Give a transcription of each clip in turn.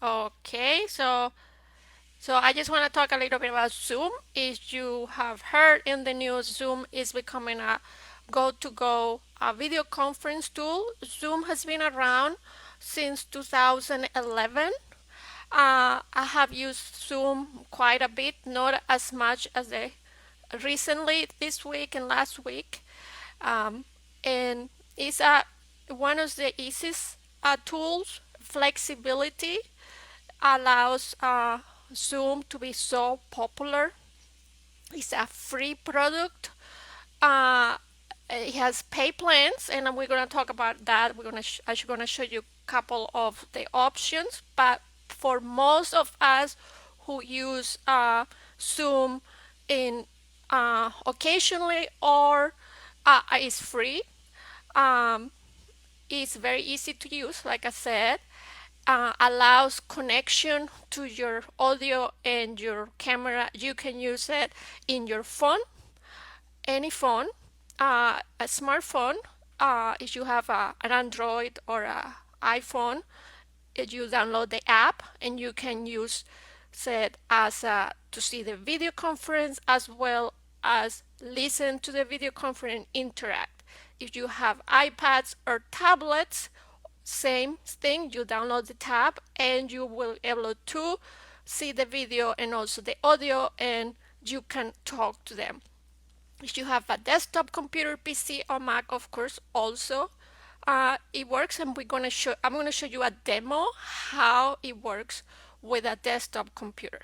Okay, so I just want to talk a little bit about Zoom. If you have heard in the news, Zoom is becoming a go-to-go video conference tool. Zoom has been around since 2011. I have used Zoom quite a bit, not as much as the recently this week and last week. And it's one of the easiest tools. Flexibility allows Zoom to be so popular. It's a free product. Uh, it has pay plans, and we're going to talk about that. I'm going to show you a couple of the options. But for most of us who use Zoom in occasionally or is free, um, it's very easy to use, like I said. Allows connection to your audio and your camera. You can use it in your phone, any phone, a smartphone. If you have an Android or an iPhone, you download the app and you can use it as to see the video conference as well as listen to the video conference and interact. If you have iPads or tablets, same thing, you download the tab and you will be able to see the video and also the audio, and you can talk to them. If you have a desktop computer, PC or Mac, of course, also it works. And I'm going to show you a demo how it works with a desktop computer.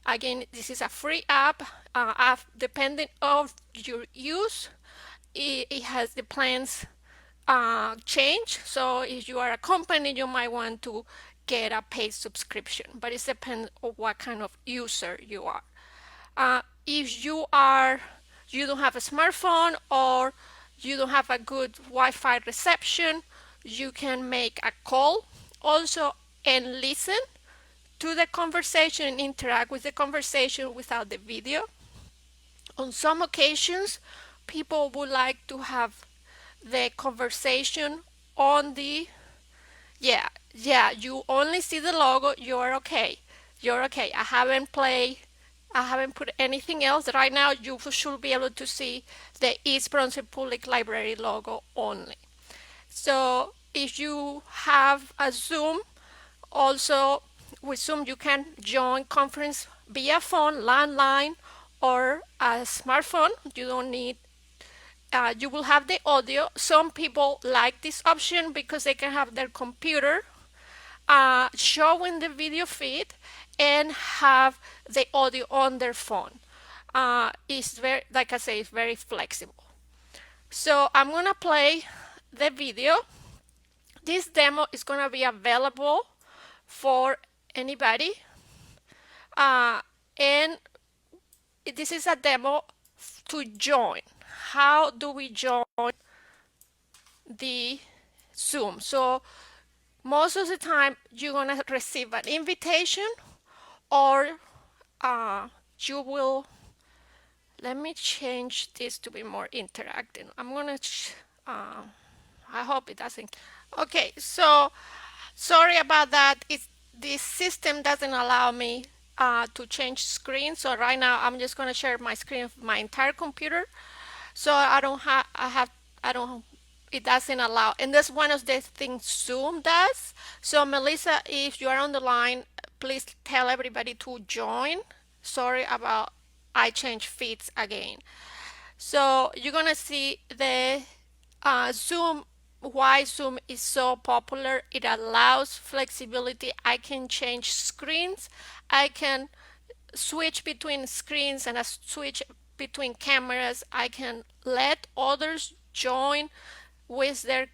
Again, this is a free app. Depending of your use, it has the plans change. So if you are a company, you might want to get a paid subscription, but it depends on what kind of user you are. If you don't have a smartphone or you don't have a good Wi-Fi reception, you can make a call also and listen to the conversation and interact with the conversation without the video. On some occasions, people would like to have the conversation on the yeah, you only see the logo. You're okay. I haven't put anything else right now. You should be able to see the East Brunswick Public Library logo only. So if you have a Zoom, also with Zoom you can join conference via phone, landline, or a smartphone. You don't need you will have the audio. Some people like this option because they can have their computer showing the video feed and have the audio on their phone. It's very, like I say, it's very flexible. So I'm gonna play the video. This demo is gonna be available for anybody, and this is a demo to join. How do we join the Zoom? So most of the time you're gonna receive an invitation, or you will. Let me change this to be more interactive. I'm gonna. I hope it doesn't. Okay, so sorry about that. This system doesn't allow me to change screen. So right now I'm just gonna share my screen of my entire computer. So I don't have. I don't. It doesn't allow, and that's one of the things Zoom does. So Melissa, if you are on the line, please tell everybody to join. Sorry about I change feeds again. So you're gonna see the Zoom. Why Zoom is so popular? It allows flexibility. I can change screens. I can switch between screens and I switch between cameras. I can let others join with their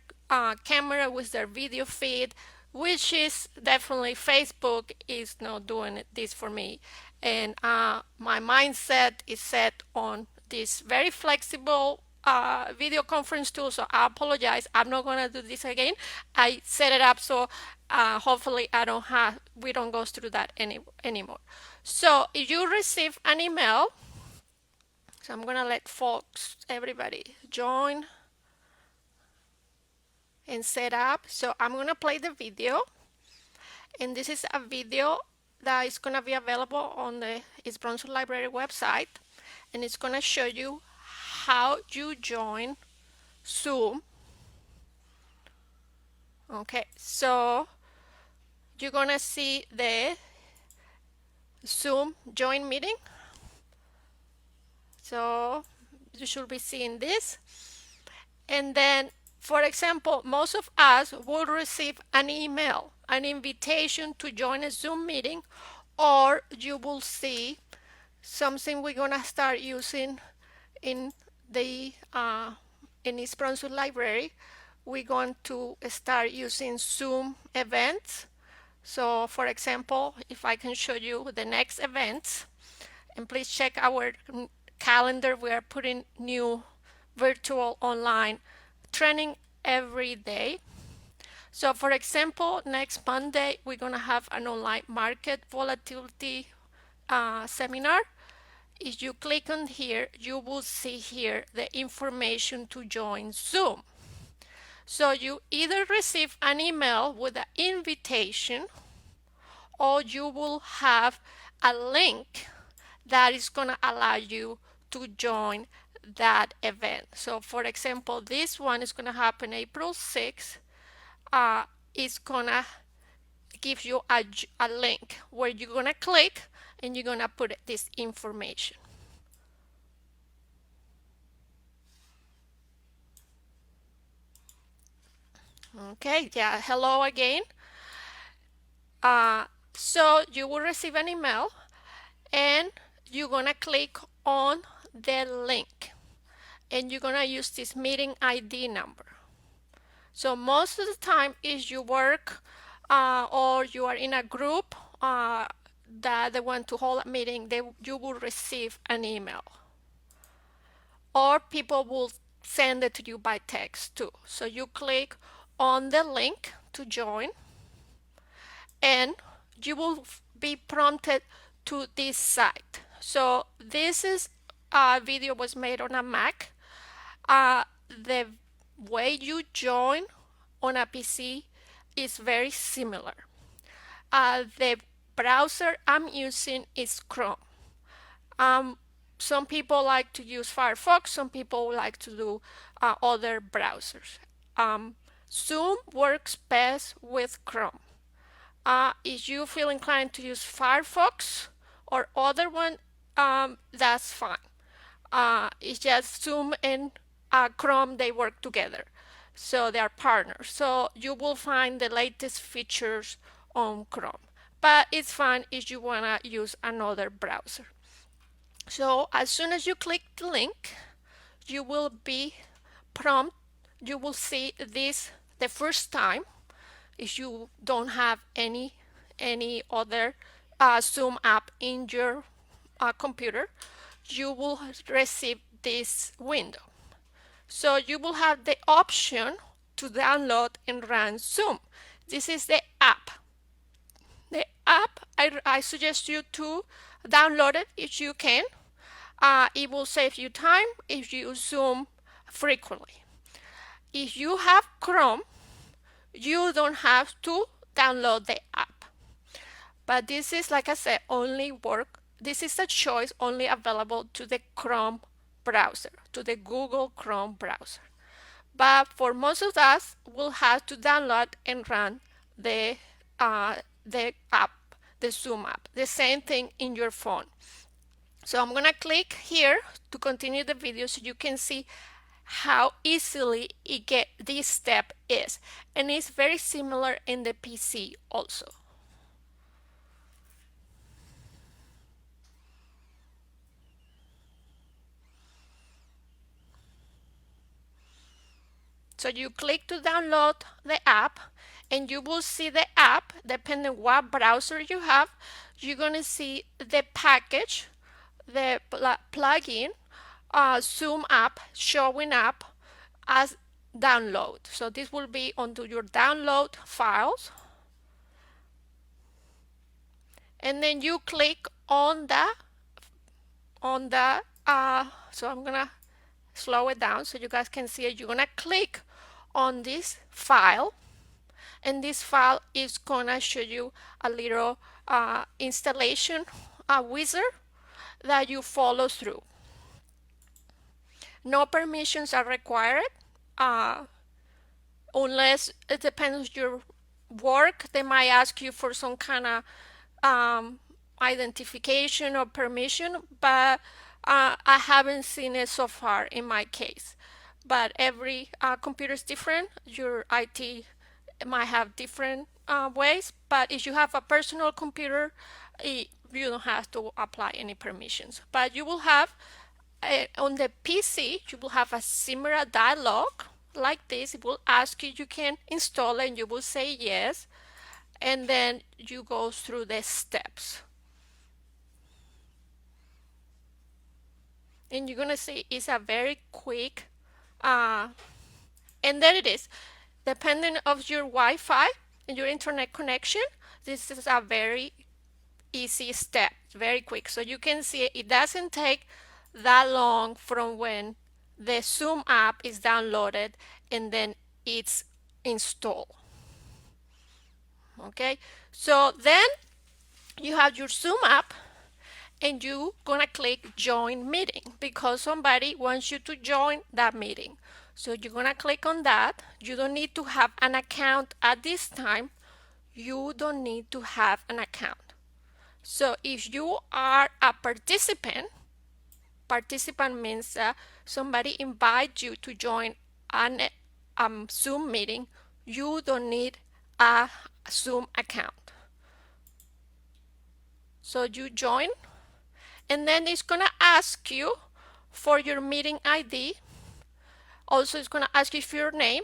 camera, with their video feed, which is definitely Facebook is not doing this for me. And my mindset is set on this very flexible video conference tool. So I apologize. I'm not gonna do this again. I set it up so hopefully we don't go through that anymore. So if you receive an email, so I'm gonna let everybody join and set up. So I'm gonna play the video, And this is a video that is going to be available on the East Brunswick Library website, and it's going to show you how you join Zoom. Okay, so you're going to see the Zoom join meeting. So you should be seeing this. And then, for example, most of us will receive an email, an invitation to join a Zoom meeting, or you will see something we're gonna start using in the in East Brunswick Library. We're going to start using Zoom events. So, for example, if I can show you the next events, and please check our calendar. We are putting new virtual online training every day. So for example, next Monday, we're going to have an online market volatility seminar. If you click on here, you will see here the information to join Zoom. So you either receive an email with an invitation, or you will have a link that is going to allow you to join that event. So for example, this one is going to happen April 6th. It's going to give you a link where you're going to click and you're going to put this information. Okay, yeah, hello again. So you will receive an email and you're going to click on the link and you're going to use this meeting ID number. So most of the time if you work or you are in a group that they want to hold a meeting, you will receive an email. Or people will send it to you by text too. So you click on the link to join and you will be prompted to this site. So this is video was made on a Mac. The way you join on a PC is very similar. The browser I'm using is Chrome. Some people like to use Firefox, some people like to do other browsers. Zoom works best with Chrome. If you feel inclined to use Firefox or other one, that's fine. It's just Zoom and Chrome, they work together. So they are partners. So you will find the latest features on Chrome. But it's fine if you want to use another browser. So as soon as you click the link, you will be prompted. You will see this the first time. If you don't have any other Zoom app in your computer, you will receive this window. So you will have the option to download and run Zoom. This is the app. The app, I suggest you to download it if you can. It will save you time if you Zoom frequently. If you have Chrome, you don't have to download the app. But this is, like I said, this is a choice only available to the Chrome browser, to the Google Chrome browser. But for most of us, we'll have to download and run the app, the Zoom app. The same thing in your phone. So I'm gonna click here to continue the video so you can see how easily this step is, and it's very similar in the PC also. So you click to download the app and you will see the app. Depending what browser you have, you're gonna see the package, the plugin, Zoom app showing up as download. So this will be onto your download files, and then you click on the so I'm gonna slow it down so you guys can see it. You're gonna click on this file and this file is gonna show you a little installation wizard that you follow through. No permissions are required uh, unless it depends on your work. They might ask you for some kind of identification or permission, but I haven't seen it so far in my case. But every computer is different. Your IT might have different ways, but if you have a personal computer, you don't have to apply any permissions. But you will have on the PC, you will have a similar dialog like this. It will ask you, you can install it, and you will say yes, and then you go through the steps. And you're gonna see it's a very quick, and there it is. Depending of your Wi-Fi and your internet connection, this is a very easy step, very quick. So you can see it doesn't take that long from when the Zoom app is downloaded and then it's installed. Okay, so then you have your Zoom app and you gonna click join meeting because somebody wants you to join that meeting. So you're gonna click on that. You don't need to have an account at this time. You don't need to have an account. So if you are a participant means somebody invites you to join an Zoom meeting, you don't need a Zoom account. So you join, and then it's gonna ask you for your meeting ID. Also, it's gonna ask you for your name.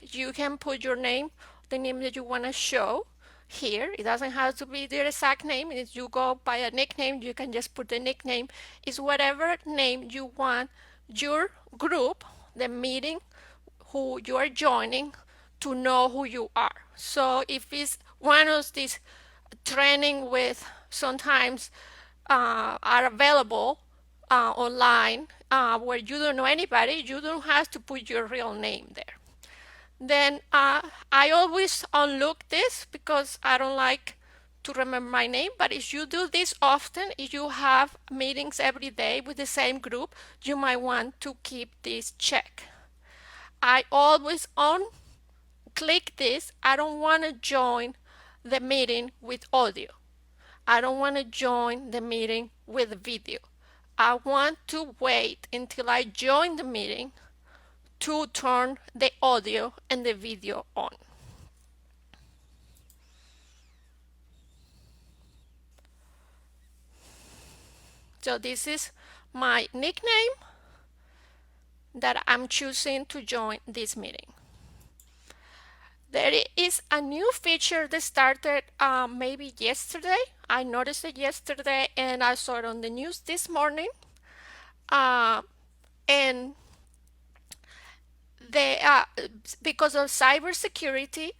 You can put your name, the name that you wanna show here. It doesn't have to be their exact name. If you go by a nickname, you can just put the nickname. It's whatever name you want your group, the meeting, who you are joining, to know who you are. So if it's one of these training with sometimes are available online where you don't know anybody, you don't have to put your real name there. Then I always unlock this because I don't like to remember my name. But if you do this often, if you have meetings every day with the same group, you might want to keep this check. I always click this. I don't want to join the meeting with audio. I don't want to join the meeting with video. I want to wait until I join the meeting to turn the audio and the video on. So this is my nickname that I'm choosing to join this meeting. There is a new feature that started maybe yesterday. I noticed it yesterday and I saw it on the news this morning. And because of cybersecurity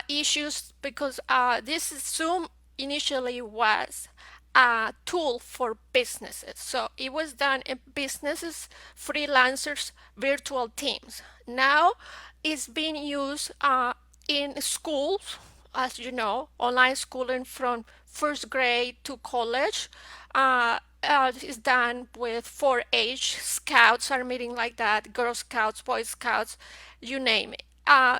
issues, because this Zoom initially was a tool for businesses. So it was done in businesses, freelancers, virtual teams. Now it's being used in schools, as you know, online schooling from first grade to college. Is done with 4-H. Scouts are meeting like that, Girl Scouts, Boy Scouts, you name it.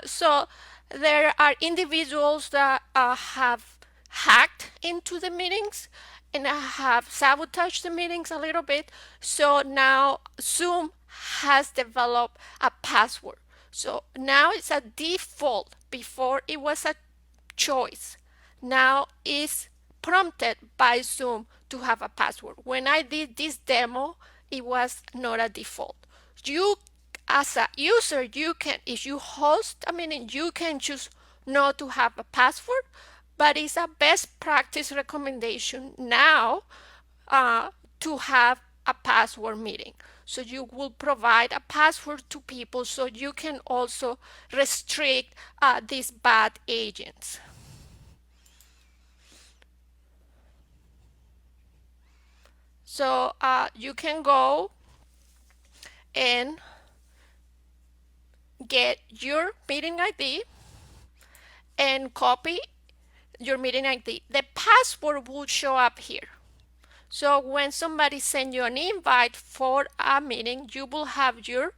So there are individuals that have hacked into the meetings and have sabotaged the meetings a little bit. So now Zoom has developed a password. So now it's a default. Before it was a choice. Now it's prompted by Zoom to have a password. When I did this demo, it was not a default. You, as a user, you can, if you host a meeting, you can choose not to have a password, but it's a best practice recommendation now to have a password meeting. So you will provide a password to people so you can also restrict these bad agents. So you can go and get your meeting ID and copy your meeting ID. The password will show up here. So when somebody sends you an invite for a meeting, you will have your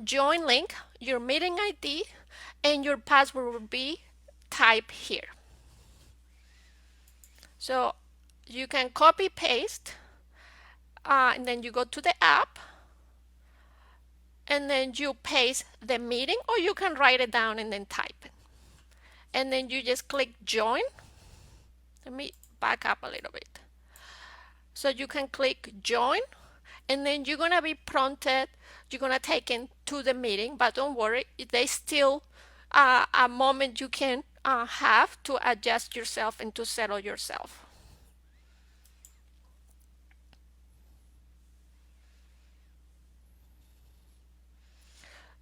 join link, your meeting ID, and your password will be typed here. So you can copy paste, and then you go to the app, and then you paste the meeting, or you can write it down and then type it. And then you just click join. Let me back up a little bit. So you can click join, and then you're gonna be prompted, you're gonna take into the meeting, but don't worry, there's still a moment you can have to adjust yourself and to settle yourself.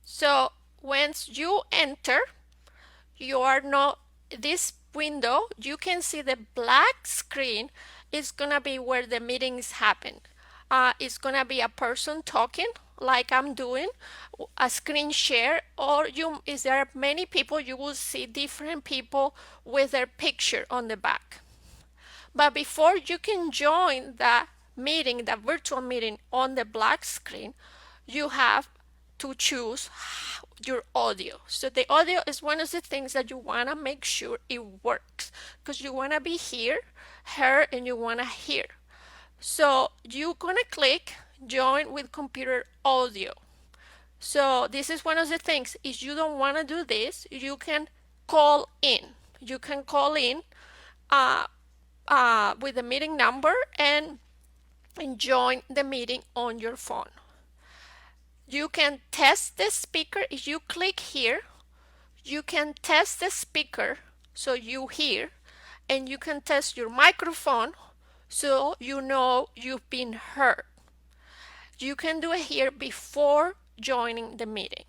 So once you enter, you are not this window, you can see the black screen is gonna be where the meetings happen. It's gonna be a person talking like I'm doing, a screen share, or you, is there many people, you will see different people with their picture on the back. But before you can join the meeting, the virtual meeting on the black screen, you have to choose your audio. So the audio is one of the things that you want to make sure it works, because you want to be here, heard, and you want to hear. So you're going to click join with computer audio. So this is one of the things, if you don't want to do this, you can call in. You can call in with the meeting number and join the meeting on your phone. You can test the speaker. If you click here, you can test the speaker so you hear, and you can test your microphone so you know you've been heard. You can do it here before joining the meeting.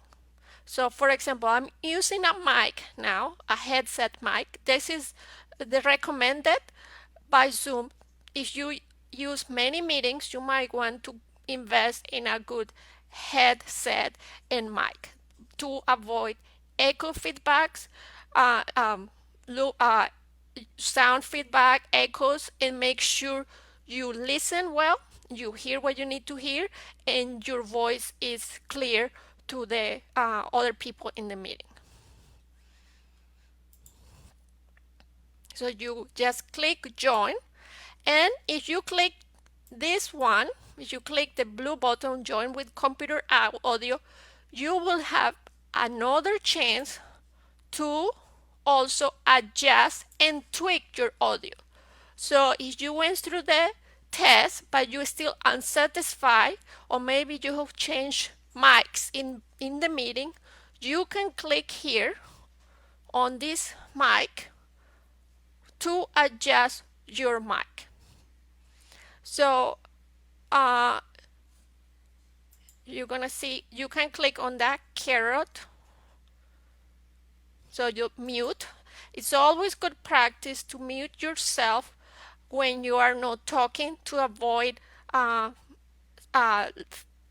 So for example, I'm using a mic now, a headset mic. This is the recommended by Zoom. If you use many meetings, you might want to invest in a good headset and mic to avoid echo feedbacks, uh, um, sound feedback, echoes, and make sure you listen well, you hear what you need to hear, and your voice is clear to the other people in the meeting. So you just click join, and if you click this one, if you click the blue button join with computer audio, you will have another chance to also adjust and tweak your audio. So if you went through the test but you're still unsatisfied, or maybe you have changed mics in the meeting, you can click here on this mic to adjust your mic. So you're gonna see, you can click on that carrot, so you mute. It's always good practice to mute yourself when you are not talking, to avoid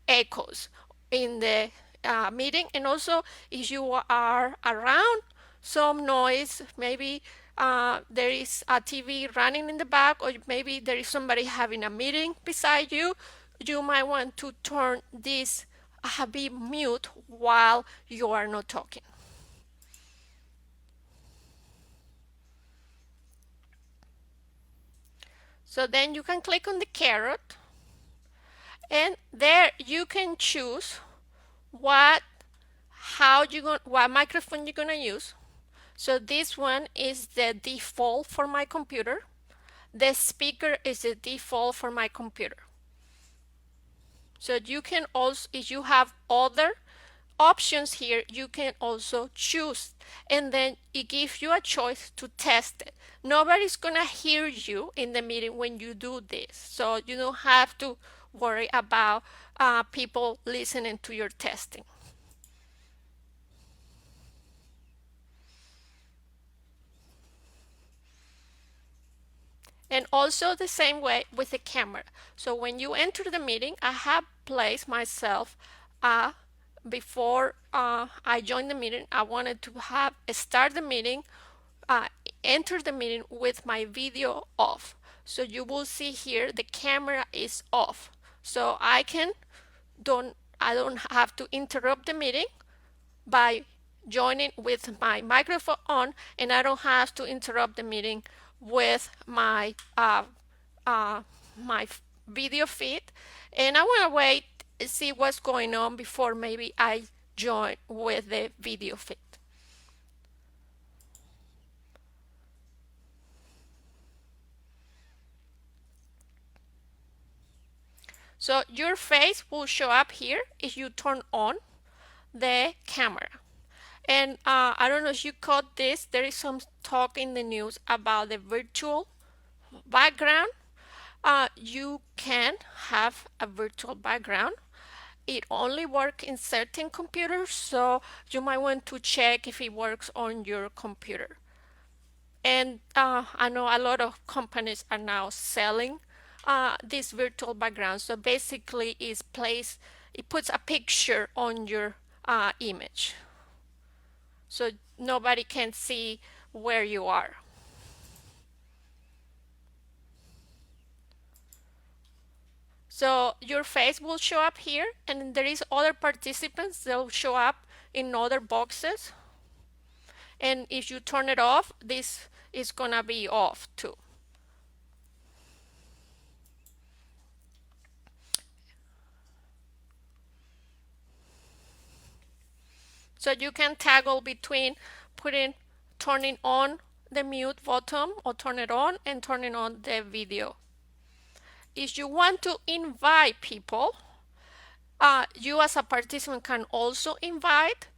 echoes in the meeting. And also, if you are around some noise, maybe there is a TV running in the back, or maybe there is somebody having a meeting beside you, you might want to turn this be mute while you are not talking. So then you can click on the carrot, and there you can choose what microphone you're gonna use. So this one is the default for my computer. The speaker is the default for my computer. So you can also, if you have other options here, you can also choose, and then it gives you a choice to test it. Nobody's gonna hear you in the meeting when you do this, so you don't have to worry about people listening to your testing. And also the same way with the camera. So when you enter the meeting, I have placed myself before I joined the meeting, I wanted to start the meeting uh, enter the meeting with my video off. So you will see here the camera is off. So I don't have to interrupt the meeting by joining with my microphone on, and I don't have to interrupt the meeting with uh, my video feed. And I want to wait and see what's going on before maybe I join with the video feed. So your face will show up here if you turn on the camera. And I don't know if you caught this, there is some talk in the news about the virtual background. You can have a virtual background. It only works in certain computers, so you might want to check if it works on your computer. And I know a lot of companies are now selling this virtual background. So basically, it puts a picture on your image, so nobody can see where you are. So your face will show up here, and there is other participants. They'll show up in other boxes. And if you turn it off, this is gonna be off too. So you can toggle between turning on the mute button or turn it on and turning on the video. If you want to invite people, you as a participant can also invite.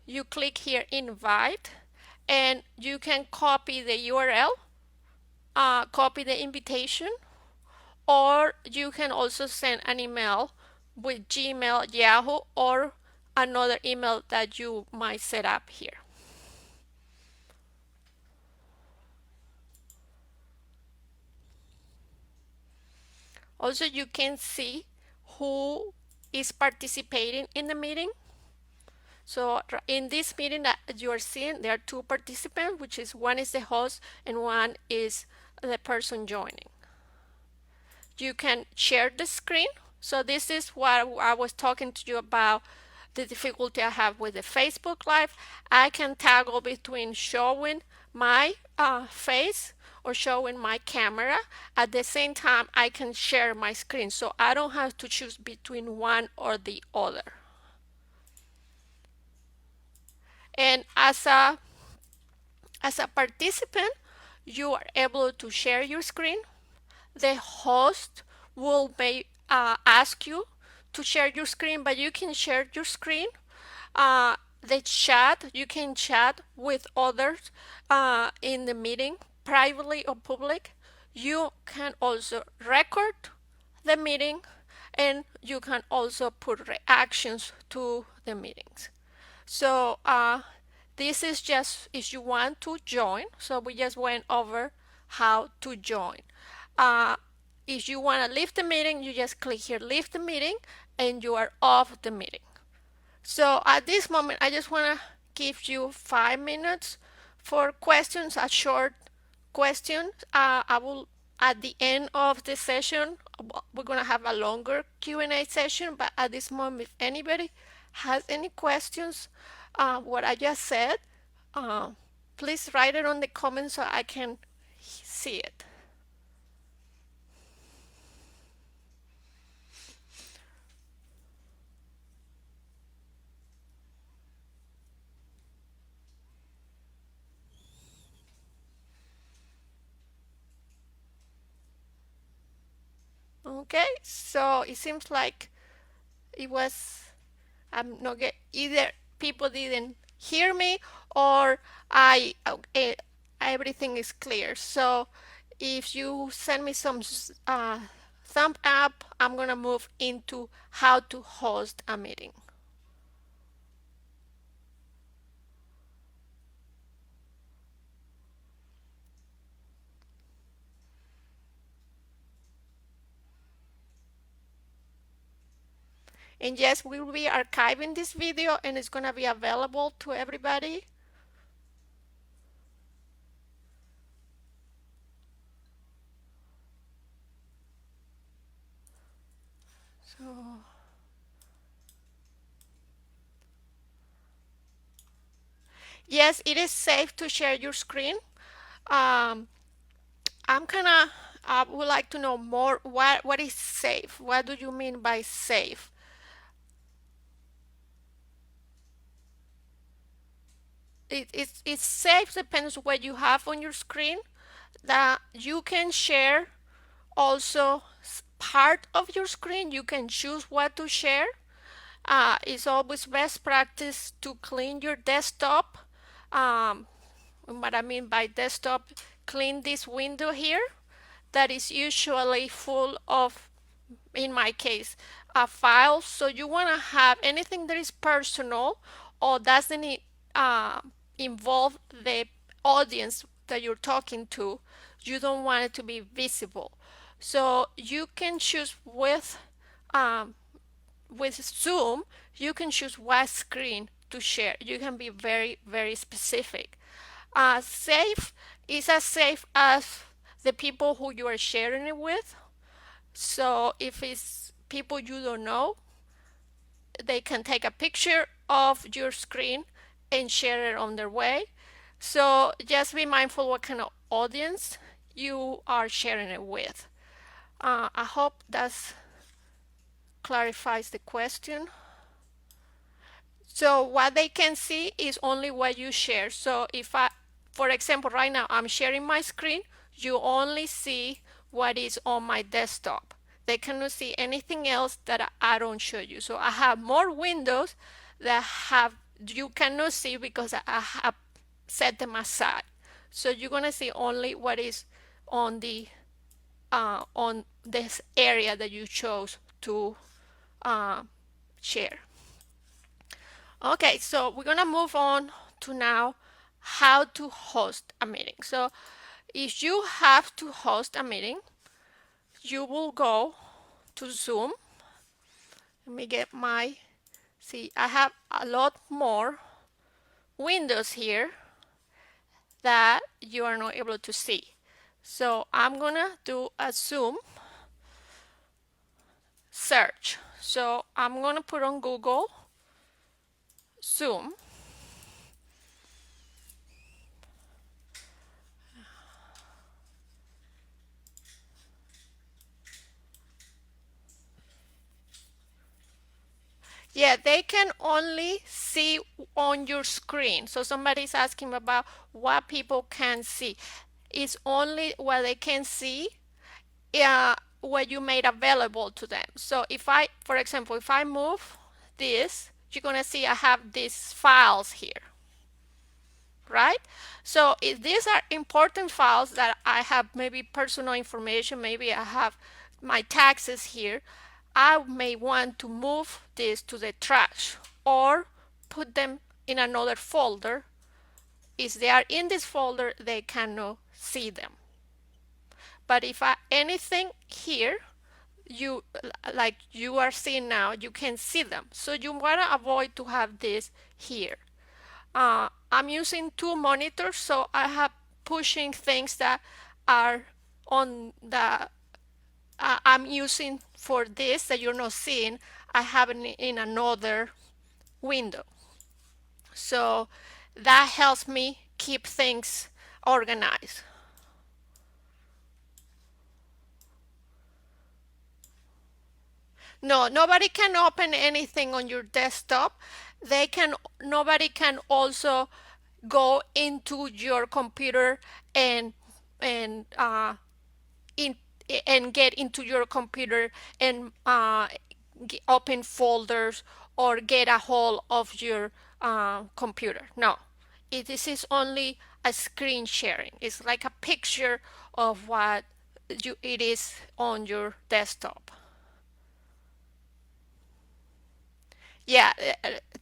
You click here invite, and you can copy the URL, copy the invitation, or you can also send an email with Gmail, Yahoo, or another email that you might set up here. Also, you can see who is participating in the meeting. So in this meeting that you are seeing, there are two participants, which is one is the host and one is the person joining. You can share the screen. So this is what I was talking to you about, the difficulty I have with the Facebook Live. I can toggle between showing my face or showing my camera. At the same time, I can share my screen, so I don't have to choose between one or the other. And as a participant, you are able to share your screen. The host will ask you to share your screen, but you can share your screen. The chat, you can chat with others in the meeting, privately or public. You can also record the meeting, and you can also put reactions to the meetings. So this is just if you want to join. So we just went over how to join. Uh, if you want to leave the meeting, you just click here, leave the meeting, and you are off the meeting. So at this moment, I just want to give you 5 minutes for questions, a short question. I will, at the end of the session, we're going to have a longer Q&A session, but at this moment, if anybody has any questions, what I just said, please write it on the comments so I can see it. Okay, so it seems like it was I'm not get either people didn't hear me or I everything is clear. So if you send me some thumb up, I'm gonna move into how to host a meeting. And yes, we will be archiving this video and it's gonna be available to everybody. Yes, it is safe to share your screen. Um, I'm kind of would like to know more. What is safe? What do you mean by safe? It's safe depends what you have on your screen. That you can share also part of your screen. You can choose what to share. It's always best practice to clean your desktop. Um, what I mean by desktop, clean this window here that is usually full of, in my case, files. So you want to have anything that is personal or doesn't uh, involve the audience that you're talking to. You don't want it to be visible. So you can choose um, with Zoom, you can choose what screen to share. You can be very, very specific. Safe is as safe as the people who you are sharing it with. So if it's people you don't know, they can take a picture of your screen and share it on their way. So just be mindful what kind of audience you are sharing it with. I hope that clarifies the question. So what they can see is only what you share. So if I, for example, right now I'm sharing my screen, you only see what is on my desktop. They cannot see anything else that I don't show you. So I have more windows that have you cannot see because I have set them aside. So you're gonna see only what is on this area that you chose to share. Okay, so we're gonna move on to now how to host a meeting. So if you have to host a meeting, you will go to Zoom. Let me get my, see, I have a lot more windows here that you are not able to see. So I'm gonna do a Zoom search. So I'm gonna put on Google Zoom. Yeah, they can only see on your screen. So somebody's asking about what people can see. It's only what they can see, what you made available to them. So if I, for example, if I move this, you're gonna see I have these files here, right? So if these are important files that I have, maybe personal information, maybe I have my taxes here, I may want to move this to the trash or put them in another folder. If they are in this folder, they cannot see them. But if anything here, you like you are seeing now, you can see them. So you want to avoid to have this here. I'm using two monitors, so I have pushing things that are on the I'm using for this that you're not seeing. I have it in another window. So that helps me keep things organized. No, nobody can open anything on your desktop. Nobody can also go into your computer and and in and get into your computer and open folders or get a hold of your computer. No, this is only a screen sharing. It's like a picture of what it is on your desktop. Yeah,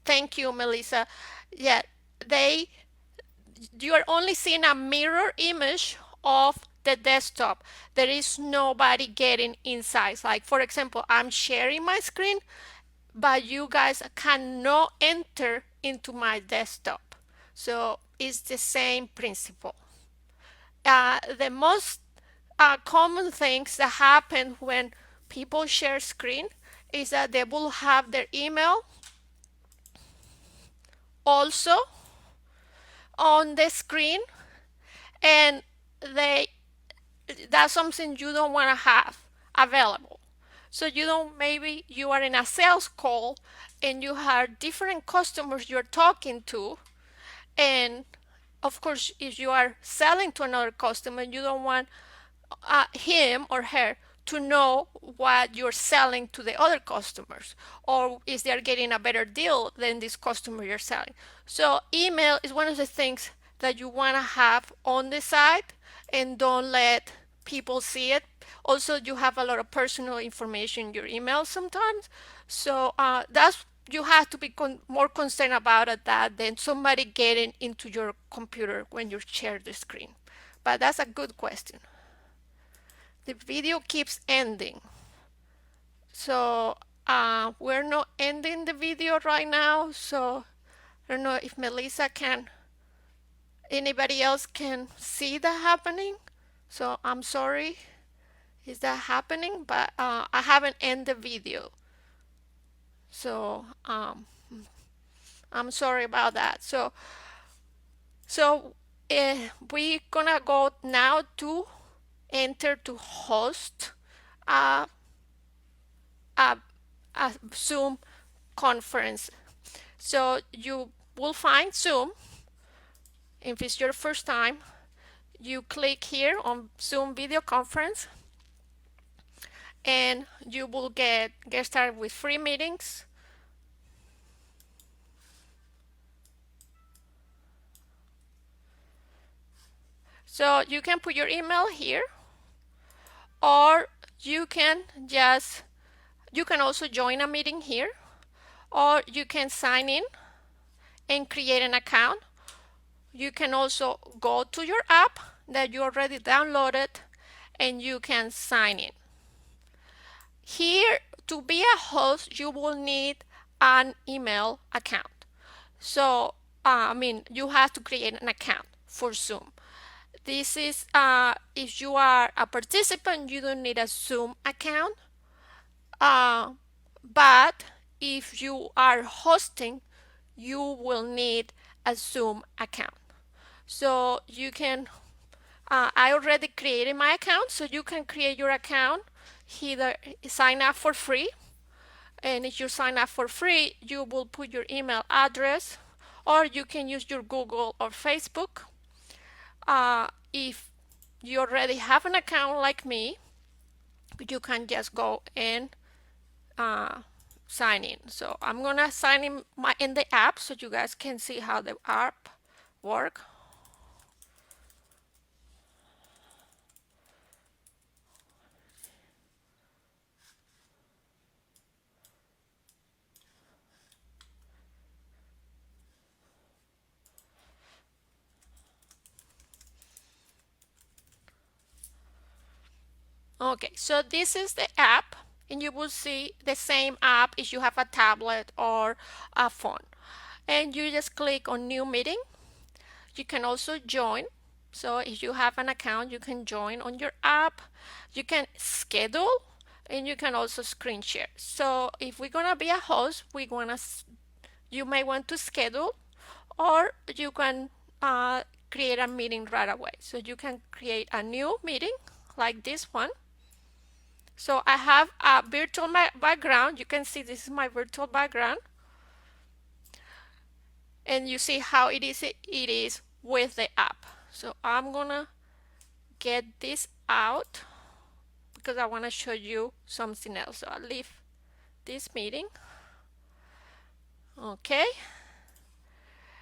thank you, Melissa. Yeah, they you are only seeing a mirror image of the desktop. There is nobody getting inside. Like for example, I'm sharing my screen, but you guys cannot enter into my desktop. So it's the same principle. The most common things that happen when people share screen, is that they will have their email also on the screen, and that's something you don't want to have available. So you don't, maybe you are in a sales call and you have different customers you're talking to, and of course if you are selling to another customer, you don't want him or her to know what you're selling to the other customers, or is they're getting a better deal than this customer you're selling. So email is one of the things that you want to have on the site and don't let people see it. Also, you have a lot of personal information in your email sometimes, so that's, you have to be more concerned about it that than somebody getting into your computer when you share the screen. But that's a good question. The video keeps ending. So we're not ending the video right now. So I don't know if Melissa can, anybody else can see that happening. So I'm sorry, is that happening? But I haven't ended the video. So I'm sorry about that. So we're gonna go now to enter to host a, a, a Zoom conference. So you will find Zoom. If it's your first time, you click here on Zoom video conference, and you will get started with free meetings. So you can put your email here, or you can also join a meeting here, or you can sign in and create an account. You can also go to your app that you already downloaded and you can sign in. Here, to be a host, you will need an email account. So, you have to create an account for Zoom. This is, if you are a participant, you don't need a Zoom account. But if you are hosting, you will need a Zoom account. So you can, I already created my account, so you can create your account, either sign up for free, and if you sign up for free, you will put your email address, or you can use your Google or Facebook. If you already have an account like me, you can just go and sign in. So I'm gonna sign in the app so you guys can see how the app works. Okay, so this is the app, and you will see the same app if you have a tablet or a phone. And you just click on new meeting. You can also join. So if you have an account, you can join on your app. You can schedule, and you can also screen share. So if we're gonna be a host, you may want to schedule, or you can create a meeting right away. So you can create a new meeting like this one. So I have a virtual background. You can see this is my virtual background. And you see how it is with the app. So I'm gonna get this out because I want to show you something else. So I'll leave this meeting. Okay.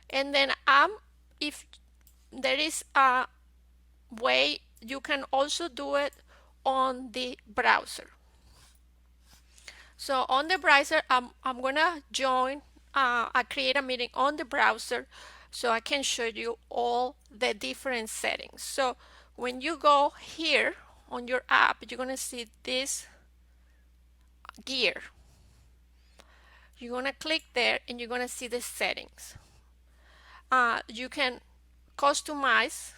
And then if there is a way, you can also do it on the browser. So on the browser, I'm gonna join, I create a meeting on the browser so I can show you all the different settings. So when you go here on your app, you're gonna see this gear. You're gonna click there and you're gonna see the settings. You can customize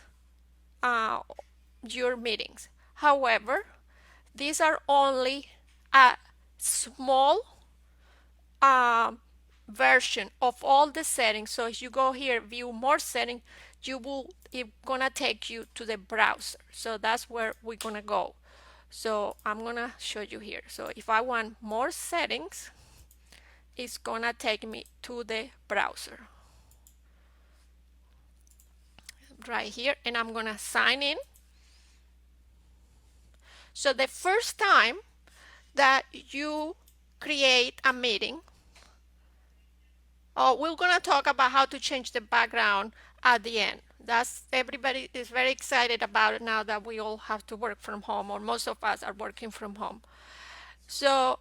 your meetings. However, these are only small uh, version of all the settings. So if you go here, view more settings, it's gonna take you to the browser. So that's where we're gonna go. So I'm gonna show you here. So if I want more settings, it's gonna take me to the browser right here, and I'm gonna sign in. So the first time that you create a meeting, oh, we're gonna talk about how to change the background at the end. That's everybody is very excited about it now that we all have to work from home, or most of us are working from home. So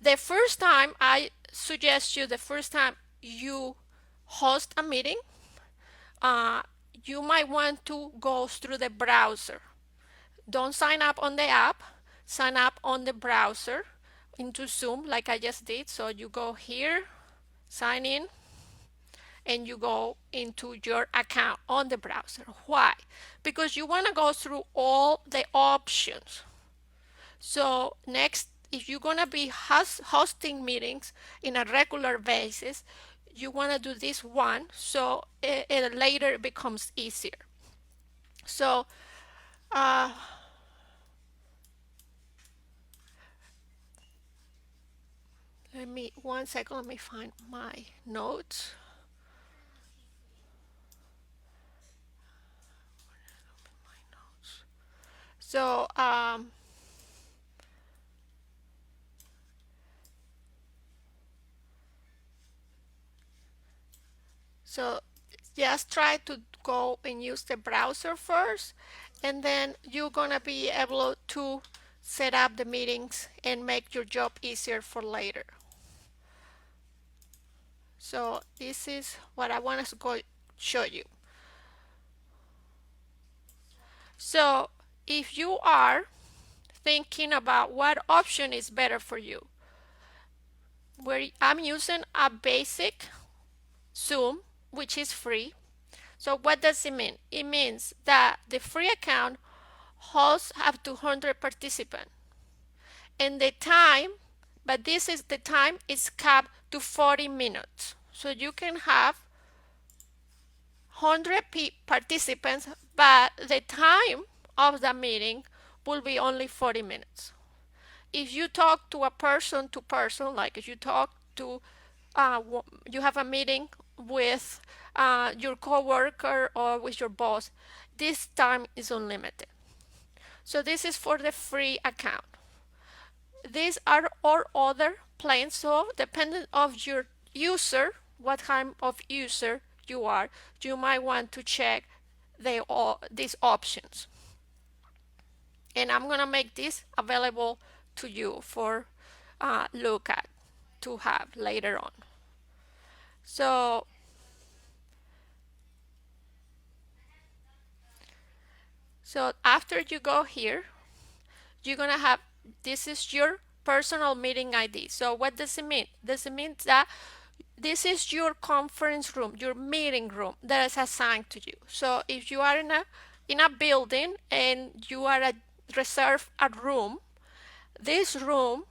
the first time I suggest you, the first time you host a meeting, uh, you might want to go through the browser. Don't sign up on the app, sign up on the browser into Zoom like I just did. So you go here, sign in, and you go into your account on the browser. Why? Because you want to go through all the options. So next, if you're going to be hosting meetings in a regular basis, you want to do this one so it later becomes easier. So uh, let me, one second, let me find my notes. So so just try to go and use the browser first, and then you're gonna be able to set up the meetings and make your job easier for later. So this is what I want to go show you. So if you are thinking about what option is better for you, where I'm using a basic Zoom, which is free. So what does it mean? It means that the free account hosts up to 100 participants, and the time, but this is the time is capped to 40 minutes. So you can have 100 participants, but the time of the meeting will be only 40 minutes. If you talk to a person to person, like if you talk to, you have a meeting with your coworker or with your boss, this time is unlimited. So this is for the free account. These are all other plans. So depending of your user, what kind of user you are, you might want to check these options. And I'm gonna make this available to you for look at to have later on. So after you go here, you're gonna have, this is your personal meeting ID. So what does it mean? Does it mean that this is your conference room, your meeting room that is assigned to you? So if you are in a building and you are reserve a room, this room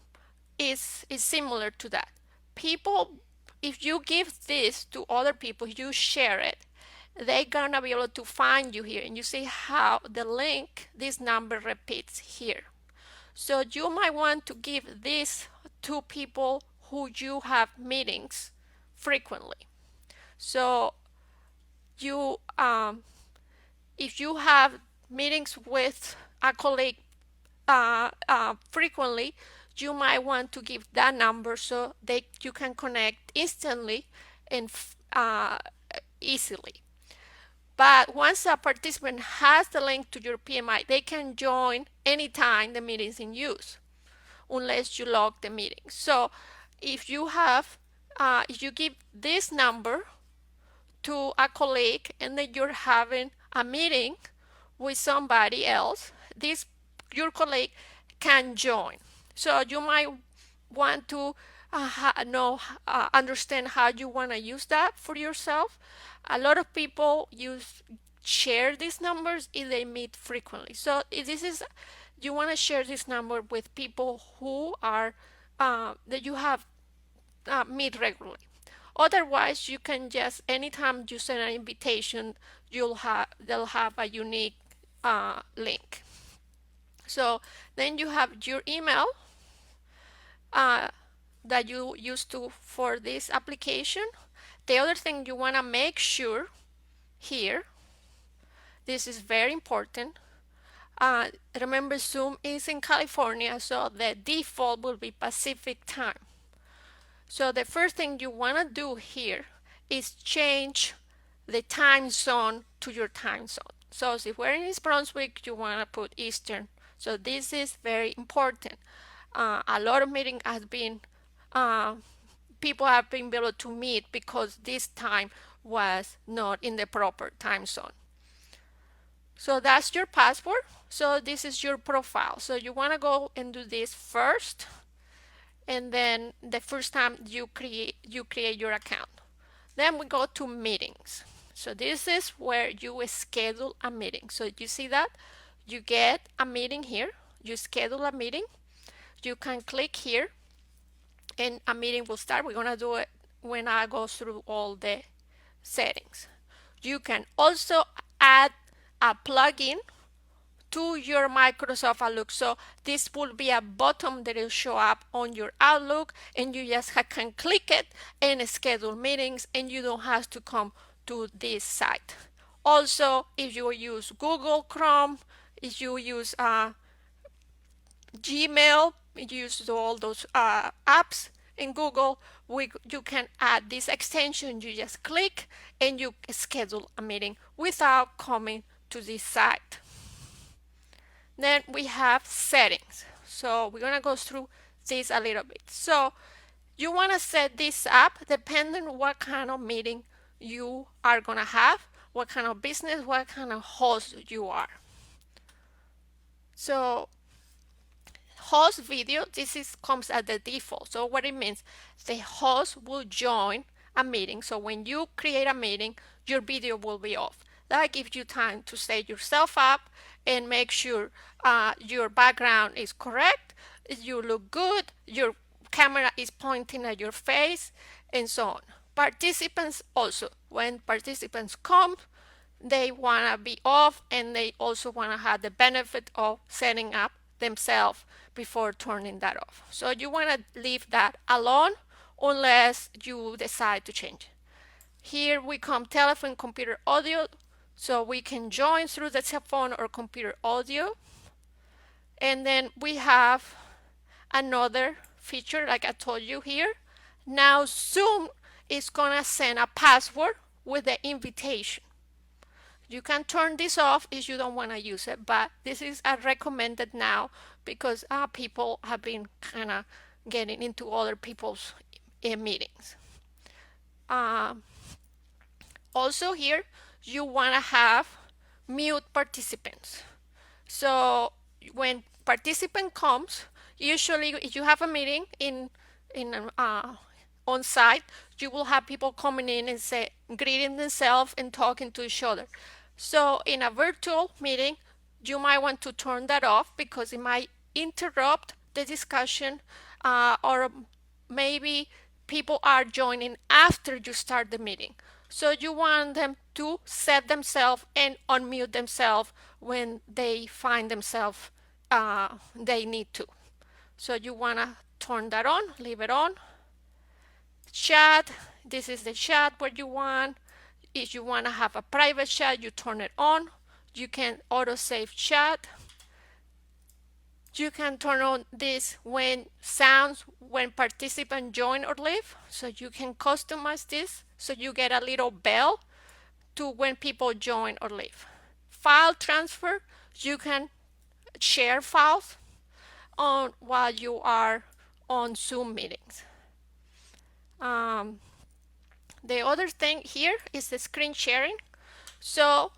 is similar to that. People, if you give this to other people, you share it, they're gonna be able to find you here, and you see how the link, this number repeats here. So you might want to give this to people who you have meetings frequently. So you if you have meetings with a colleague frequently, you might want to give that number so you can connect instantly and easily. But once a participant has the link to your PMI, they can join anytime the meeting is in use, unless you log the meeting. So if you have, if you give this number to a colleague and then you're having a meeting with somebody else, your colleague can join. So you might want to understand how you want to use that for yourself. A lot of people share these numbers if they meet frequently. So if this is, you want to share this number with people who are that you have meet regularly. Otherwise, you can just anytime you send an invitation, they'll have a unique link. So then you have your email uh, that you use to for this application. The other thing you want to make sure here, this is very important. Remember, Zoom is in California, so the default will be Pacific time. So the first thing you want to do here is change the time zone to your time zone. So if we're in East Brunswick, you want to put Eastern. So this is very important. A lot of meeting has been, uh, people have been able to meet because this time was not in the proper time zone. So that's your password. So this is your profile. So you want to go and do this first, and then the first time you create your account. Then we go to meetings. So this is where you schedule a meeting. So you see that you get a meeting here, you schedule a meeting, you can click here and a meeting will start. We're gonna do it when I go through all the settings. You can also add a plugin to your Microsoft Outlook. So this will be a button that will show up on your Outlook, and you just can click it and schedule meetings, and you don't have to come to this site. Also, if you use Google Chrome, if you use Gmail, you use all those apps in Google, you can add this extension. You just click and you schedule a meeting without coming to this site. Then we have settings. So we're gonna go through this a little bit. So you wanna set this up depending on what kind of meeting you are gonna have, what kind of business, what kind of host you are. So host video, this is comes at the default. So what it means, the host will join a meeting. So when you create a meeting, your video will be off. That gives you time to set yourself up and make sure your background is correct, you look good, your camera is pointing at your face, and so on. Participants also, when participants come, they want to be off, and they also want to have the benefit of setting up themselves before turning that off. So you want to leave that alone unless you decide to change. Here we come telephone, computer, audio. So we can join through the cell phone or computer audio. And then we have another feature like I told you here. Now Zoom is gonna send a password with the invitation. You can turn this off if you don't want to use it, but this is a recommended now because people have been kind of getting into other people's meetings. Also here, you want to have mute participants. So when participant comes, usually if you have a meeting in on site, you will have people coming in and say greeting themselves and talking to each other. So in a virtual meeting, you might want to turn that off because it might interrupt the discussion, or maybe people are joining after you start the meeting. So you want them to set themselves and unmute themselves when they find themselves they need to. So you want to turn that on, leave it on. Chat, this is the chat where you want. If you want to have a private chat, you turn it on. You can auto save chat. You can turn on this when sounds when participants join or leave. So you can customize this so you get a little bell to when people join or leave. File transfer, you can share files on while you are on Zoom meetings. The other thing here is the screen sharing. So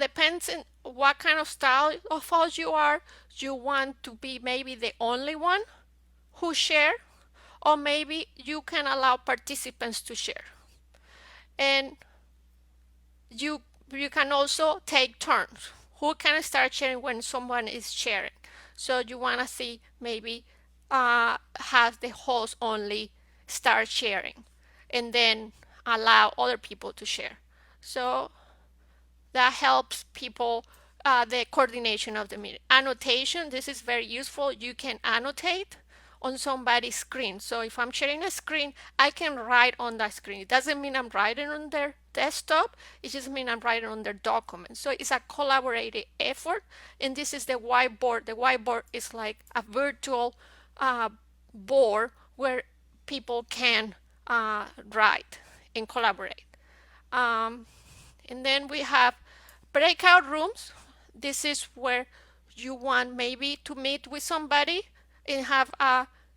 depends on what kind of style of host you are. You want to be maybe the only one who share, or maybe you can allow participants to share. And you can also take turns. Who can start sharing when someone is sharing? So you want to see maybe have the host only start sharing and then allow other people to share. So that helps people the coordination of the meeting. Annotation, this is very useful. You can annotate on somebody's screen. So if I'm sharing a screen, I can write on that screen. It doesn't mean I'm writing on their desktop. It just means I'm writing on their document. So it's a collaborative effort. And this is the whiteboard. The whiteboard is like a virtual board where people can write and collaborate. Um, and then we have breakout rooms. This is where you want maybe to meet with somebody and have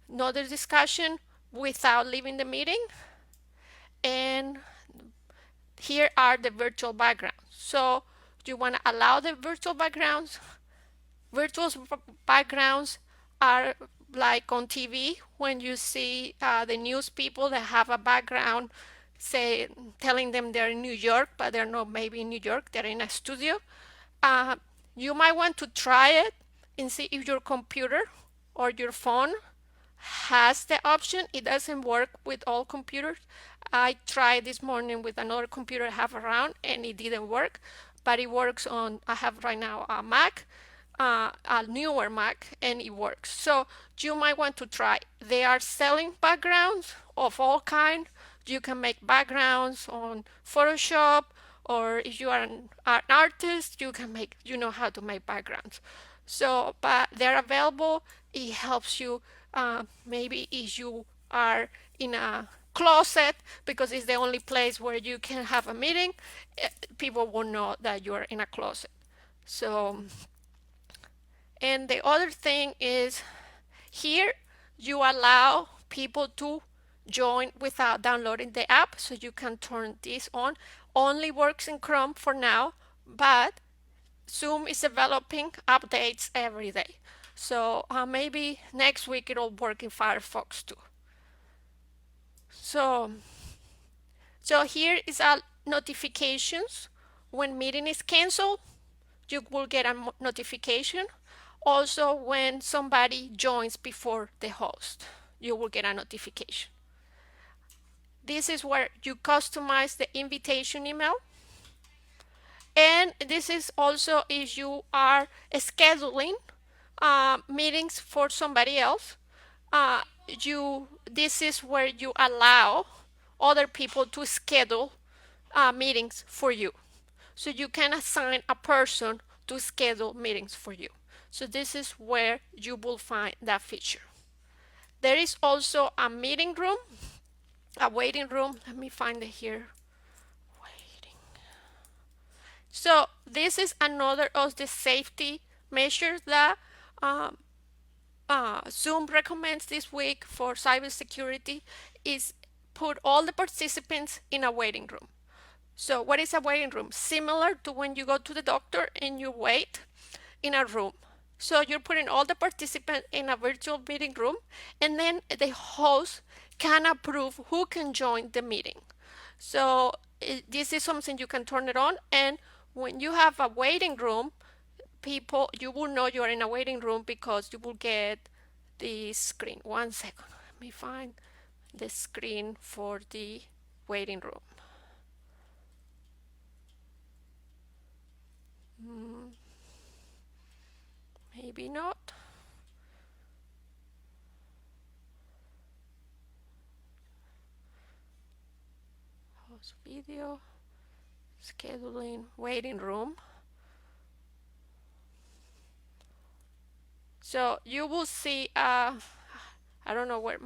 another discussion without leaving the meeting. And here are the virtual backgrounds. So you want to allow the virtual backgrounds. Virtual backgrounds are like on TV when you see the news people that have a background, say, telling them they're in New York, but they're not maybe in New York, they're in a studio. Uh, you might want to try it and see if your computer or your phone has the option. It doesn't work with all computers. I tried this morning with another computer I have around and it didn't work, but it works on, I have right now a Mac, a newer Mac, and it works. So you might want to try. They are selling backgrounds of all kind. You can make backgrounds on Photoshop, or if you are an artist, you can make, you know how to make backgrounds. So, but they're available. It helps you maybe if you are in a closet because it's the only place where you can have a meeting, people will know that you're in a closet. So, and the other thing is here you allow people to join without downloading the app, so you can turn this on. Only works in Chrome for now, but Zoom is developing updates every day. So maybe next week it'll work in Firefox too. So, so here is our notifications. When meeting is canceled, you will get a notification. Also, when somebody joins before the host, you will get a notification. This is where you customize the invitation email. And this is also if you are scheduling meetings for somebody else. This is where you allow other people to schedule meetings for you. So you can assign a person to schedule meetings for you. So this is where you will find that feature. There is also a meeting room, a waiting room. Let me find it here. Waiting. So this is another of the safety measures that Zoom recommends this week for cybersecurity is put all the participants in a waiting room. So what is a waiting room? Similar to when you go to the doctor and you wait in a room. So you're putting all the participants in a virtual meeting room, and then the host can approve who can join the meeting. So this is something you can turn it on, and when you have a waiting room, people, you will know you're in a waiting room because you will get the screen. 1 second, let me find the screen for the waiting room. Maybe not. Host video, scheduling, waiting room. So you will see, I don't know where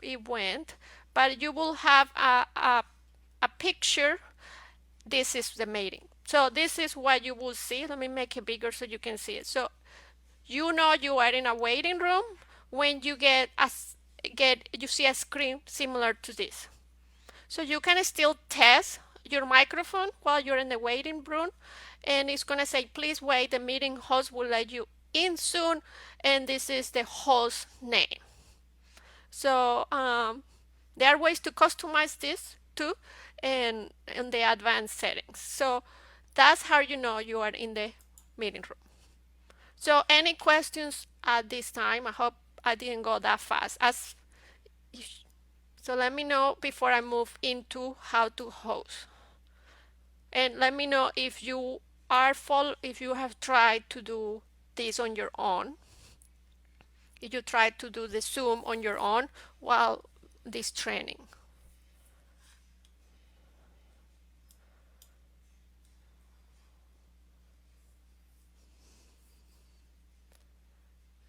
it went, but you will have a picture. This is the meeting. So this is what you will see. Let me make it bigger so you can see it. So you know you are in a waiting room when you you see a screen similar to this. So you can still test your microphone while you're in the waiting room, and it's going to say, please wait, the meeting host will let you in soon, and this is the host name. So there are ways to customize this too, and in the advanced settings. So that's how you know you are in the meeting room. So any questions at this time? I hope I didn't go that fast. So let me know before I move into how to host. And let me know if you if you have tried to do this on your own. If you try to do the Zoom on your own while this training.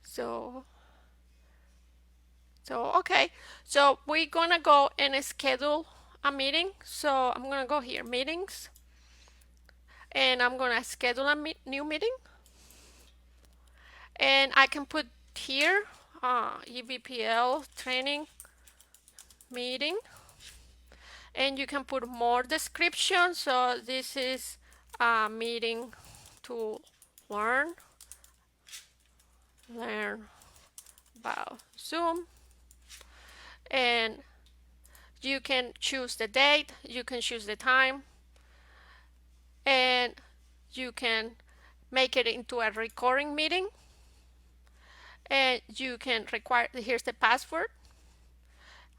So okay. So we're gonna go and schedule a meeting. So I'm gonna go here, meetings, and I'm gonna schedule a new meeting. And I can put here EBPL training meeting, and you can put more description. So this is a meeting to learn about Zoom, and you can choose the date, you can choose the time, and you can make it into a recording meeting, and you can require, here's the password,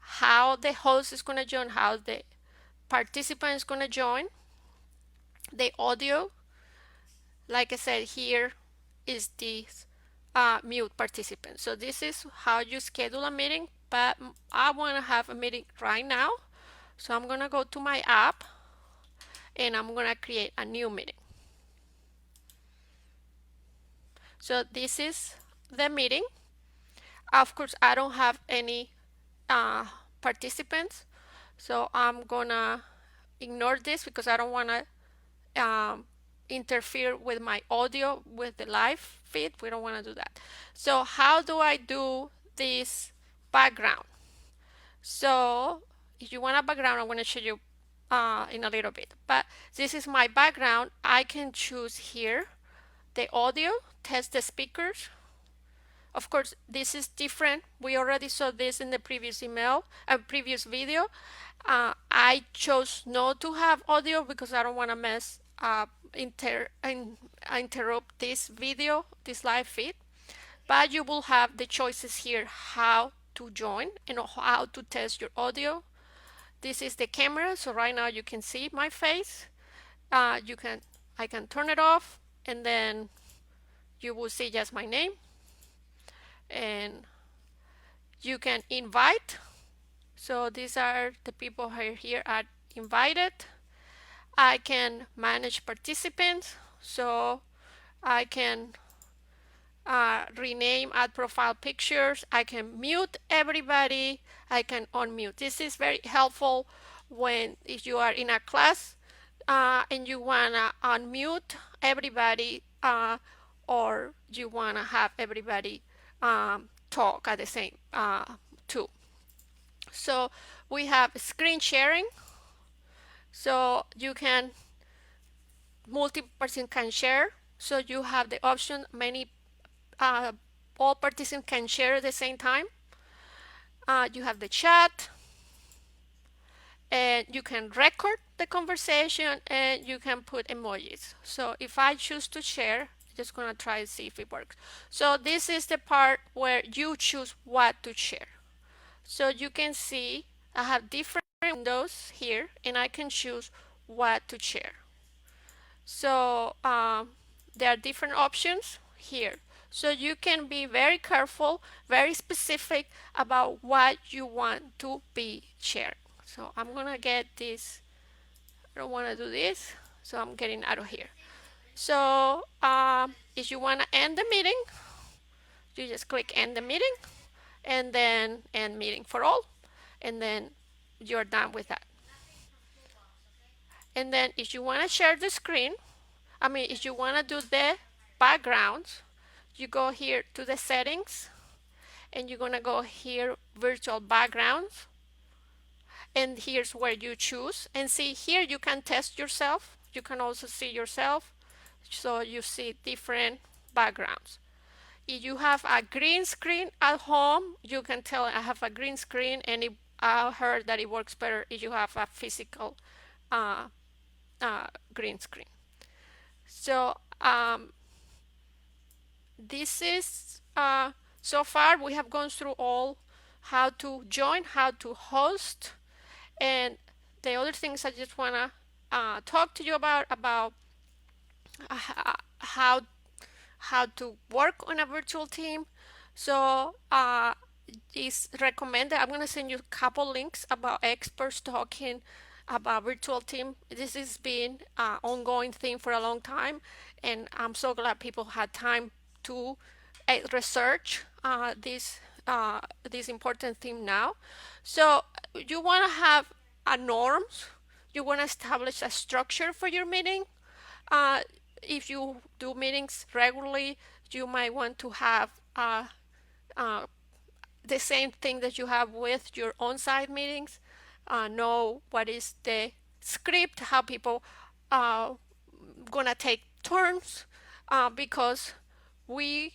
how the host is going to join, how the participant is going to join, the audio. Like I said, here is this mute participant. So this is how you schedule a meeting, but I want to have a meeting right now. So I'm going to go to my app and I'm going to create a new meeting. So this is the meeting. Of course, I don't have any participants, so I'm gonna ignore this because I don't want to interfere with my audio with the live feed. We don't want to do that. So how do I do this background? So if you want a background, I'm going to show you in a little bit, but this is my background. I can choose here the audio, test the speakers. Of course, this is different. We already saw this in the previous previous video. I chose not to have audio because I don't want to mess up, interrupt this video, this live feed. But you will have the choices here how to join and how to test your audio. This is the camera, so right now you can see my face. I can turn it off, and then you will see just my name, and you can invite. So these are the people who here are invited. I can manage participants, so I can rename, add profile pictures. I can mute everybody. I can unmute. This is very helpful when if you are in a class and you wanna unmute everybody or you wanna have everybody talk at the same too. So we have screen sharing. So you can multi-person can share. So you have the option many all participants can share at the same time. You have the chat, and you can record the conversation, and you can put emojis. So if I choose to share, I'm just gonna try to see if it works. So this is the part where you choose what to share. So you can see I have different windows here, and I can choose what to share. So there are different options here. So you can be very careful, very specific about what you want to be sharing. So I'm gonna get this. I don't want to do this, so I'm getting out of here. So if you want to end the meeting, you just click end the meeting, and then end meeting for all, and then you're done with that. And then if you want to share the screen, if you want to do the backgrounds, you go here to the settings, and you're gonna go here virtual backgrounds, and here's where you choose, and see here you can test yourself. You can also see yourself, so you see different backgrounds. If you have a green screen at home, you can tell I have a green screen, and I heard that it works better if you have a physical green screen. So this is so far we have gone through all how to join, how to host, and the other things I just wanna talk to you about how to work on a virtual team. So it's recommended. I'm gonna send you a couple links about experts talking about virtual team. This has been an ongoing thing for a long time, and I'm so glad people had time to research this important theme now. So you want to have a norms. You want to establish a structure for your meeting. Uh, if you do meetings regularly, you might want to have uh, the same thing that you have with your on-site meetings. Know what is the script, how people uh, gonna take turns, because we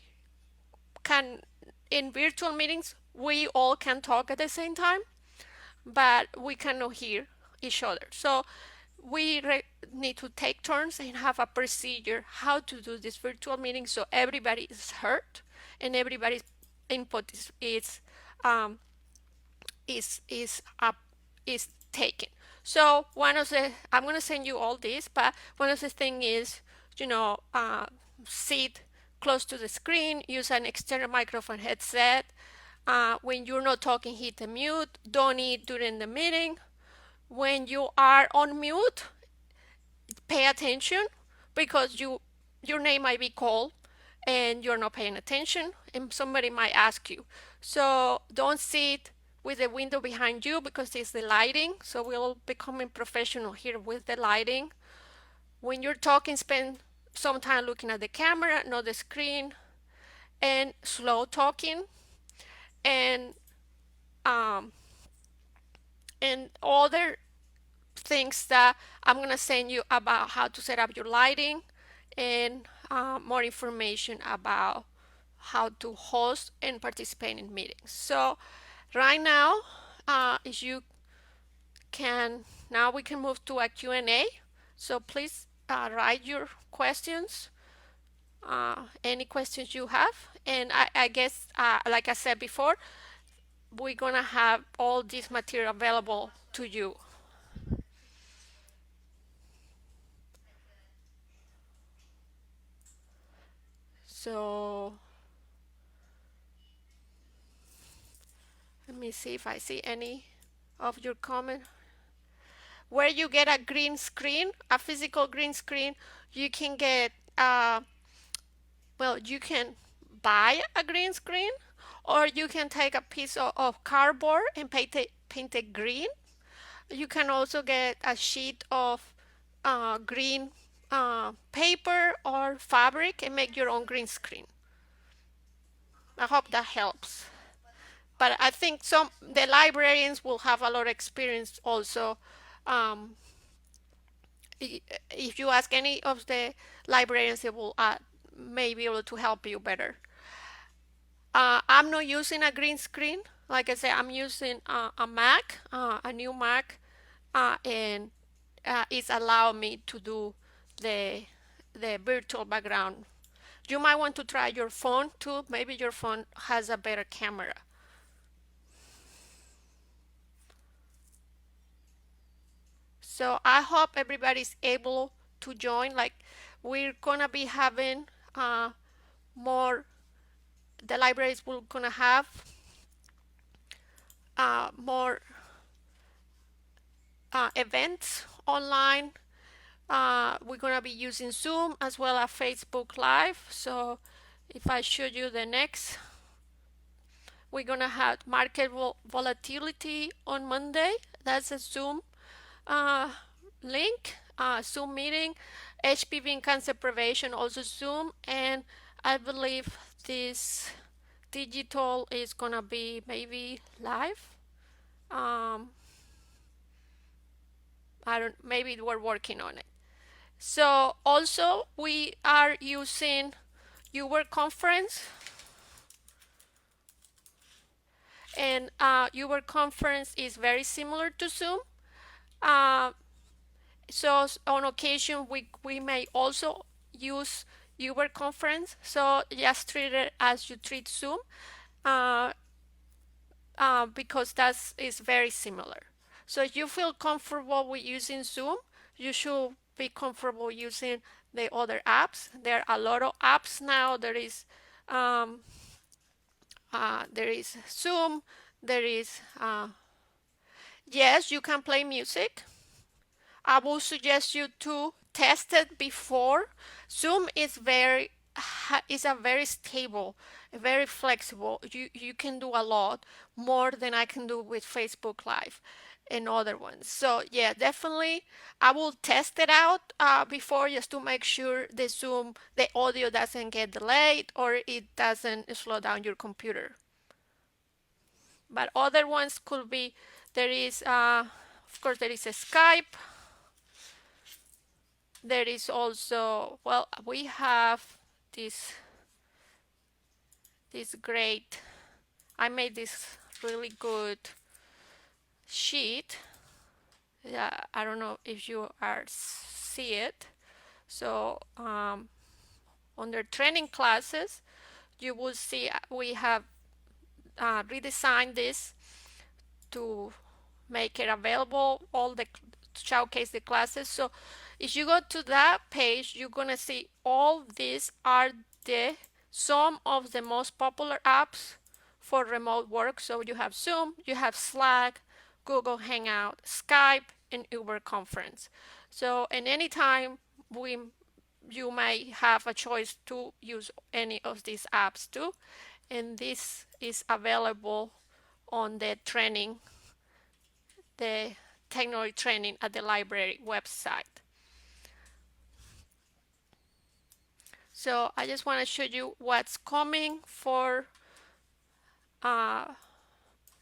can in virtual meetings we all can talk at the same time, but we cannot hear each other. So we need to take turns and have a procedure how to do this virtual meeting so everybody is heard and everybody's input um, is up is taken. So one of the I'm gonna send you all this, but one of the thing is sit close to the screen, use an external microphone headset. When you're not talking, hit the mute. Don't eat during the meeting. When you are on mute, pay attention because your name might be called and you're not paying attention and somebody might ask you. So don't sit with the window behind you because it's the lighting. So we're becoming professional here with the lighting. When you're talking, spend some time looking at the camera, not the screen, and slow talking, and um, and other things that I'm gonna send you about how to set up your lighting and more information about how to host and participate in meetings. So right now, if you can, now we can move to a Q&A. So please write your questions, any questions you have. And I guess, like I said before, we're gonna have all this material available to you. So let me see if I see any of your comment. Where you get a green screen, a physical green screen, you can get, well, you can buy a green screen or you can take a piece of cardboard and paint it green. You can also get a sheet of green paper or fabric and make your own green screen. I hope that helps. But I think some the librarians will have a lot of experience also. Um, if you ask any of the librarians, they will may be able to help you better. I'm not using a green screen. Like I said, I'm using a Mac, a new Mac, and it's allowed me to do the virtual background. You might want to try your phone too. Maybe your phone has a better camera. So I hope everybody's able to join. Like we're gonna be having more. The libraries will gonna have more events online. We're gonna be using Zoom as well as Facebook Live. So if I show you the next, we're gonna have market volatility on Monday. That's a Zoom uh, link, Zoom meeting. HPV and cancer prevention also Zoom, and I believe this digital is gonna be maybe live. Um, I don't. Maybe we're working on it. So also we are using your conference, and your conference is very similar to Zoom. Uh, so on occasion we may also use Uber conference. So just treat it as you treat Zoom, uh, because that is very similar. So if you feel comfortable with using Zoom, you should be comfortable using the other apps. There are a lot of apps now. Um, there is Zoom. There is yes, you can play music. I will suggest you to test it before. Zoom is a very stable, very flexible. You can do a lot more than I can do with Facebook Live and other ones. So yeah, definitely I will test it out before, just to make sure the audio doesn't get delayed or it doesn't slow down your computer. But other ones could be, there is of course there is a Skype. There is also, well, we have this great, I made this really good sheet. Yeah, I don't know if you are see it. So under training classes, you will see we have redesigned this to make it available, all the showcase the classes. So if you go to that page, you're gonna see all these are the some of the most popular apps for remote work. So you have Zoom, you have Slack, Google Hangout, Skype, and Uber Conference. So and anytime we you may have a choice to use any of these apps too, and this is available on the technology training at the library website. So I just want to show you what's coming for uh,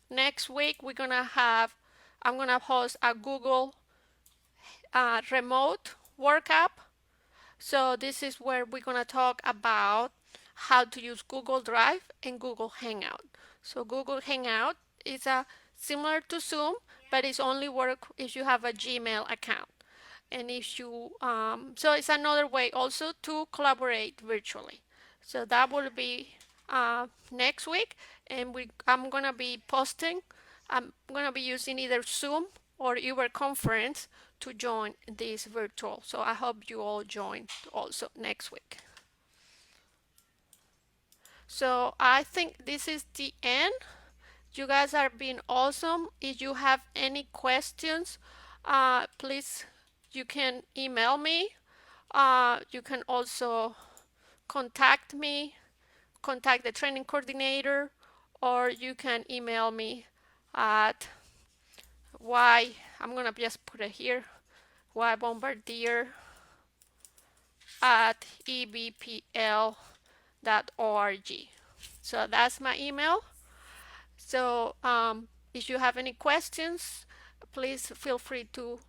next week. I'm gonna host a Google remote work app. So this is where we're gonna talk about how to use Google Drive and Google Hangout. So Google Hangout is similar to Zoom, but it's only work if you have a Gmail account. And if you so it's another way also to collaborate virtually. So that will be next week, and I'm gonna be posting. I'm gonna be using either Zoom or Uber Conference to join this virtual. So I hope you all join also next week. So I think this is the end. You guys are being awesome. If you have any questions, please, you can email me. You can also contact me, contact the training coordinator, or you can email me at I'm gonna just put it here, ybombardier at ebpl.org. So that's my email. So if you have any questions, please feel free to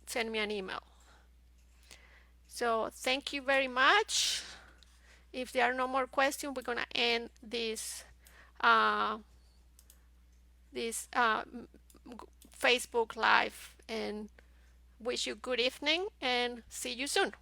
send me an email. So thank you very much. If there are no more questions, we're gonna end uh, this Facebook Live and wish you good evening and see you soon.